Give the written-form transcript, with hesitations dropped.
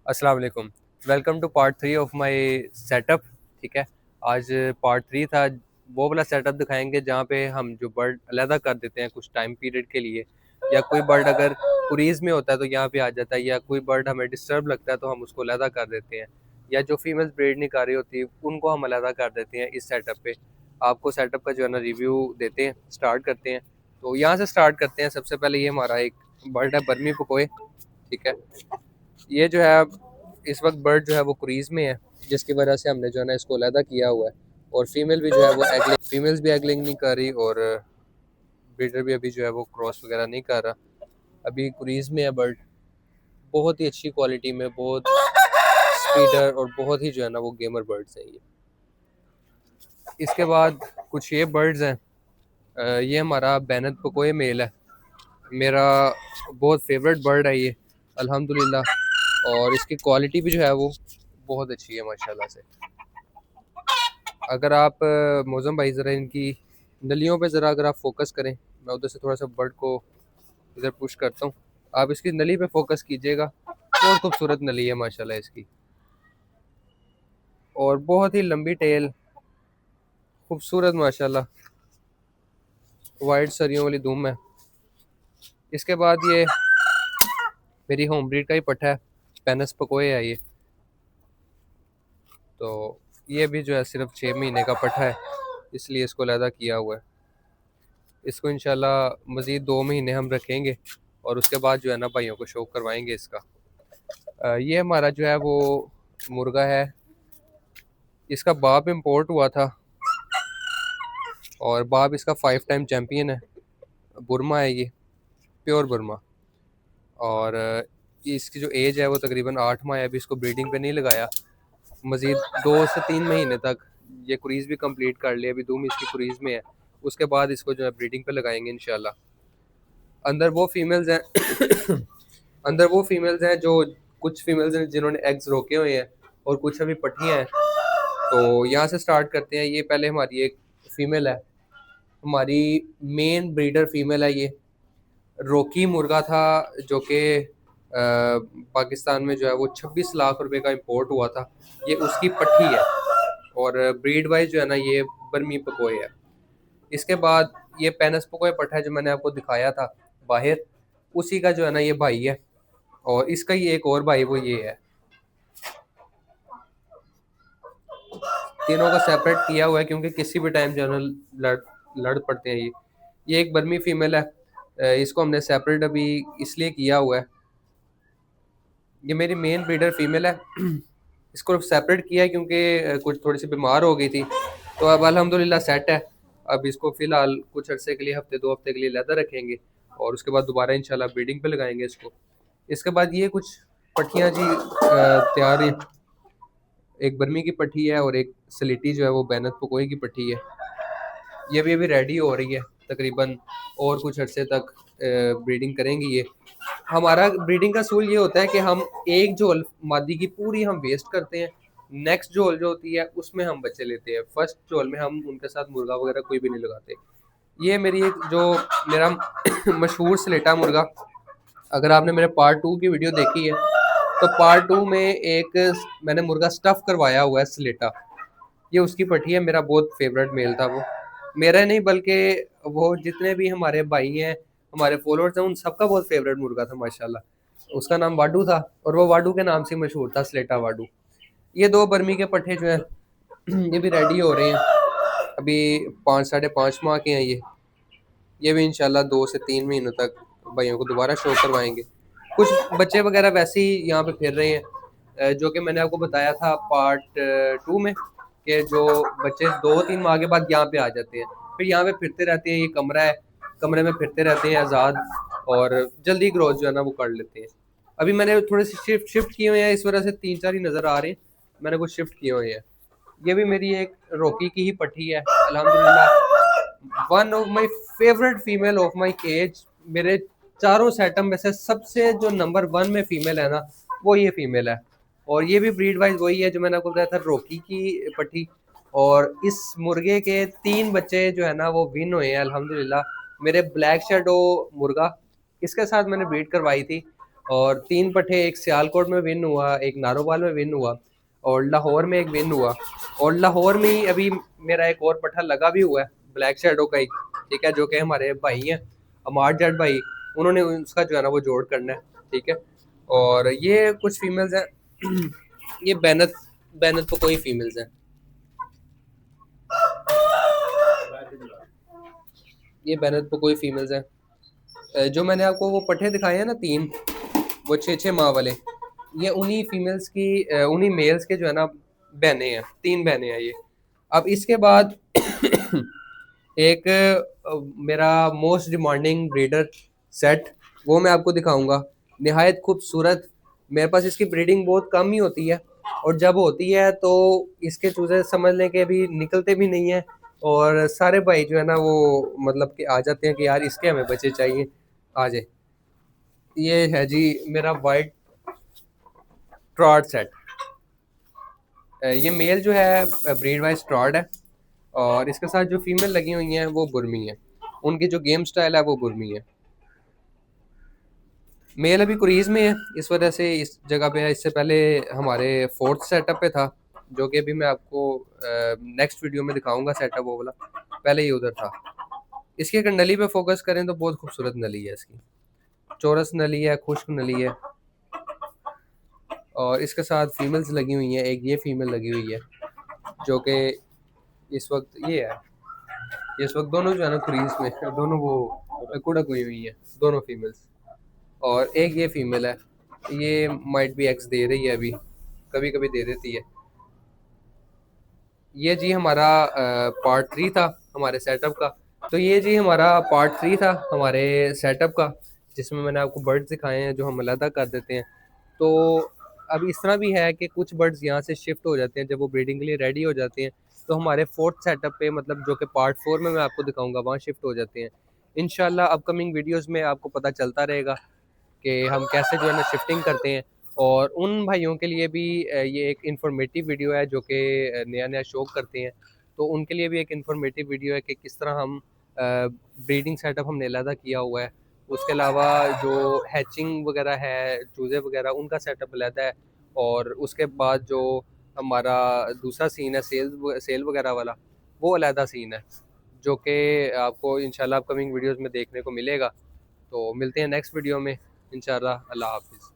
अस्सलाम वालेकुम। Welcome to part 3 of my setup. ठीक है, आज पार्ट 3 था। वो वाला सेटअप दिखाएंगे जहाँ पे हम जो बर्ड अलहदा कर देते हैं कुछ टाइम पीरियड के लिए, या कोई बर्ड अगर कुरीज में होता है तो यहाँ पे आ जाता है, या कोई बर्ड हमें डिस्टर्ब लगता है तो हम उसको अलहदा कर देते हैं, या जो फीमेल्स ब्रीड नहीं कर रही होती उनको हम अलहदा कर देते हैं इस सेटअप पे। आपको सेटअप का जो है ना रिव्यू देते हैं, स्टार्ट करते हैं। तो यहाँ से स्टार्ट करते हैं। सबसे पहले ये हमारा एक बर्ड है, बर्मी पकोए। ठीक है, ये जो है इस वक्त बर्ड जो है वो क्रीज में है, जिसकी वजह से हमने जो है ना इसको अलहदा किया हुआ है। और फीमेल भी जो है वो एगलिंग, फीमेल्स भी एगलिंग नहीं कर रही, और ब्रीडर भी अभी जो है वो क्रॉस वगैरह नहीं कर रहा। अभी क्रीज में है बर्ड। बहुत ही अच्छी क्वालिटी में, बहुत स्पीडर और बहुत ही जो है ना वो गेमर बर्ड्स हैं ये। इसके बाद कुछ ये बर्ड्स हैं। ये हमारा बैनत पकोए मेल है। मेरा बहुत फेवरेट बर्ड है ये, अल्हम्दुलिल्लाह। और इसकी क्वालिटी भी जो है वो बहुत अच्छी है माशाल्लाह से। अगर आप मौज़म भाई ज़रा इनकी नलियों पे ज़रा अगर आप फोकस करें, मैं उधर से थोड़ा सा बर्ड को इधर पुश करता हूँ। आप इसकी नली पे फोकस कीजिएगा, बहुत खूबसूरत नली है माशाल्लाह इसकी, और बहुत ही लंबी टेल, खूबसूरत माशाल्लाह, वाइट सरियों वाली दुम है। इसके बाद ये मेरी होम ब्रीड का ही पट्ठा है, पेनस पकोए है ये। तो ये भी जो है सिर्फ 6 महीने का पट्ठा है, इसलिए इसको अलहदा किया हुआ है। इसको इंशाल्लाह मज़ीद 2 महीने हम रखेंगे, और उसके बाद जो है ना भाइयों को शौक करवाएंगे इसका। ये हमारा जो है वो मुर्गा है। इसका बाप इम्पोर्ट हुआ था, और बाप इसका 5 टाइम चैम्पियन है। बुरमा है ये, प्योर बुरमा। और इसकी जो एज है वो तकरीबन 8 माह है। अभी इसको ब्रीडिंग पे नहीं लगाया, मज़ीद 2 से 3 महीने तक ये क्रीज़ भी कंप्लीट कर लिया। अभी दूम इसकी क्रीज़ में है, उसके बाद इसको जो है ब्रीडिंग पे लगाएंगे इंशाल्लाह। अंदर वो फीमेल्स हैं अंदर वो फीमेल्स हैं जो, कुछ फीमेल्स हैं जिन्होंने एग्स रोके हुए हैं, और कुछ अभी पट्टियाँ हैं। तो यहाँ से स्टार्ट करते हैं। ये पहले हमारी एक फीमेल है, हमारी मेन ब्रीडर फीमेल है ये। रोकी मुर्गा था जो कि पाकिस्तान में जो है वो 26 लाख रुपए का इंपोर्ट हुआ था। ये उसकी पट्टी है, और ब्रीड वाइज जो है ना ये बर्मी पकोए है। इसके बाद ये पेनस पकोए पट्टा है जो मैंने आपको दिखाया था बाहर, उसी का जो है ना ये भाई है। और इसका ही एक और भाई वो ये है। तीनों का सेपरेट किया हुआ है क्योंकि किसी भी टाइम जो है ना लड़ लड़ पड़ते हैं ये एक बर्मी फीमेल है। इसको हमने सेपरेट अभी इसलिए किया हुआ है, ये मेरी मेन ब्रीडर फीमेल है। इसको सेपरेट किया है क्योंकि कुछ थोड़ी सी बीमार हो गई थी, तो अब अल्हम्दुलिल्लाह सेट है। अब इसको फ़िलहाल कुछ अरसे के लिए, हफ्ते 2 हफ्ते के लिए लहदा रखेंगे, और उसके बाद दोबारा इंशाल्लाह ब्रीडिंग पे लगाएंगे इसको। इसके बाद ये कुछ पट्टियाँ जी तैयार हैं। एक बर्मी की पट्टी है, और एक सलेटी जो है वो बैनत पकोई की पट्टी है। ये भी अभी रेडी हो रही है तकरीबन, और कुछ अरसे तक ब्रीडिंग करेंगी ये। हमारा ब्रीडिंग का सूल ये होता है कि हम एक झोल मादी की पूरी हम वेस्ट करते हैं, नेक्स्ट झोल जो होती है उसमें हम बच्चे लेते हैं। फर्स्ट झोल में हम उनके साथ मुर्गा वगैरह कोई भी नहीं लगाते। ये मेरी एक जो मेरा मशहूर स्लेटा मुर्गा, अगर आपने मेरे पार्ट 2 की वीडियो देखी है तो पार्ट 2 में एक मैंने मुर्गा स्टफ करवाया हुआ है स्लेटा। ये उसकी पट्टी है, मेरा बहुत फेवरेट मेल था वो। मेरा नहीं बल्कि वो जितने भी हमारे भाई हैं, हमारे फॉलोअर्स हैं, उन सबका बहुत फेवरेट मुर्गा था माशाल्लाह। उसका नाम वाडू था, और वो वाडू के नाम से मशहूर था, स्लेटा वाडू। ये दो बर्मी के पट्टे जो हैं ये भी रेडी हो रहे हैं। अभी 5 साढ़े 5 माह के हैं ये भी इंशाल्लाह 2 से 3 महीनों तक भाइयों को दोबारा शो करवाएंगे। कुछ बच्चे वगैरह वैसे ही यहाँ पे फिर रहे हैं, जो कि मैंने आपको बताया था पार्ट 2 में, कि जो बच्चे 2-3 माह के बाद यहाँ पे आ जाते हैं, फिर यहाँ पे फिरते रहते हैं। ये कमरा है, कमरे में फिरते रहते हैं आज़ाद, और जल्दी ग्रोथ जो है ना वो कर लेते हैं। अभी मैंने थोड़े से शिफ्ट किए हुए हैं, इस वजह से 3-4 ही नज़र आ रहे हैं। मैंने कुछ शिफ्ट किए हुए हैं। ये भी मेरी एक रोकी की ही पट्टी है अल्हम्दुलिल्लाह। One of my favourite female of my cage. मेरे चारों सेटअप में से सबसे जो नंबर 1 में फीमेल है ना, वो ये फीमेल है। और ये भी ब्रीड वाइज वही है जो मैंने आपको बताया था, रोकी की पट्टी। और इस मुर्गे के 3 बच्चे जो है ना वो विन हुए हैं अल्हम्दुलिल्लाह। मेरे ब्लैक शेडो मुर्गा, इसके साथ मैंने ब्रीड करवाई थी, और 3 पट्ठे, एक सियालकोट में विन हुआ, एक नारोवाल में विन हुआ और लाहौर में एक विन हुआ। और लाहौर में ही अभी मेरा एक और पट्ठा लगा भी हुआ है ब्लैक शैडो का ही, ठीक है, जो कि हमारे भाई हैं अमार जट भाई, उन्होंने उसका जो है ना वो जोड़ करना है, ठीक है। और ये कुछ फीमेल्स हैं ये बैनत बैनत तो कोई फीमेल्स हैं, ये बैनत पे कोई फीमेल्स हैं। जो मैंने आपको वो पट्ठे दिखाए हैं ना 3, वो 6-6 माह वाले, ये उन्हीं फीमेल्स की उन्हीं मेल्स के जो है ना बहनें हैं, 3 बहनें हैं ये। अब इसके बाद एक मेरा मोस्ट डिमांडिंग ब्रीडर सेट, वो मैं आपको दिखाऊंगा, निहायत खूबसूरत। मेरे पास इसकी ब्रीडिंग बहुत कम ही होती है और जब होती है तो इसके चूजे समझ लें कि अभी निकलते भी नहीं है और सारे भाई जो है ना वो मतलब कि आ जाते हैं कि यार इसके हमें बच्चे चाहिए, आ जाए। ये है जी मेरा वाइट ट्रॉट सेट। ये मेल जो है ब्रीड वाइज ट्रॉट है और इसके साथ जो फीमेल लगी हुई हैं वो बुर्मी है, उनकी जो गेम स्टाइल है वो बुर्मी है। मेल अभी कुरीज में है, इस वजह से इस जगह पे है। इससे पहले हमारे फोर्थ सेटअप पे था, जो कि अभी मैं आपको नेक्स्ट वीडियो में दिखाऊंगा सेटअप वो वाला, पहले ही उधर था। इसकी अगर नली पे फोकस करें तो बहुत खूबसूरत नली है इसकी, चौरस नली है, खुश्क नली है। और इसके साथ फीमेल्स लगी हुई हैं, एक ये फीमेल लगी हुई है जो कि इस वक्त ये है, इस वक्त दोनों जो है ना क्रीज में दोनों वो कुड़क हुई हुई है, दोनों फीमेल्स। और एक ये फीमेल है, ये माइट भी एक्स दे रही है अभी, कभी कभी दे देती है। ये जी हमारा पार्ट 3 था हमारे सेटअप का। तो ये जी हमारा पार्ट 3 था हमारे सेटअप का, जिसमें मैंने आपको बर्ड्स दिखाए हैं जो हम अलहदा कर देते हैं। तो अब इस तरह भी है कि कुछ बर्ड्स यहाँ से शिफ्ट हो जाते हैं जब वो ब्रीडिंग के लिए रेडी हो जाते हैं, तो हमारे फोर्थ सेटअप पे, मतलब जो कि पार्ट 4 में मैं आपको दिखाऊंगा, वहाँ शिफ्ट हो जाते हैं। इंशाल्लाह अपकमिंग वीडियोस में आपको पता चलता रहेगा कि हम कैसे जो है ना शिफ्टिंग करते हैं। और उन भाइयों के लिए भी ये एक इन्फॉर्मेटिव वीडियो है जो कि नया नया शौक करते हैं, तो उनके लिए भी एक इन्फॉर्मेटिव वीडियो है कि किस तरह हम ब्रीडिंग सेटअप हमने अलहदा किया हुआ है। उसके अलावा जो हैचिंग वगैरह है, चूज़े वगैरह, उनका सेटअप अलहदा है। और उसके बाद जो हमारा दूसरा सीन है सेल वगैरह वाला, वो अलहदा सीन है जो कि आपको इंशाल्लाह अपकमिंग वीडियोस में देखने को मिलेगा। तो मिलते हैं नेक्स्ट वीडियो में इंशाल्लाह। अल्लाह हाफिज़।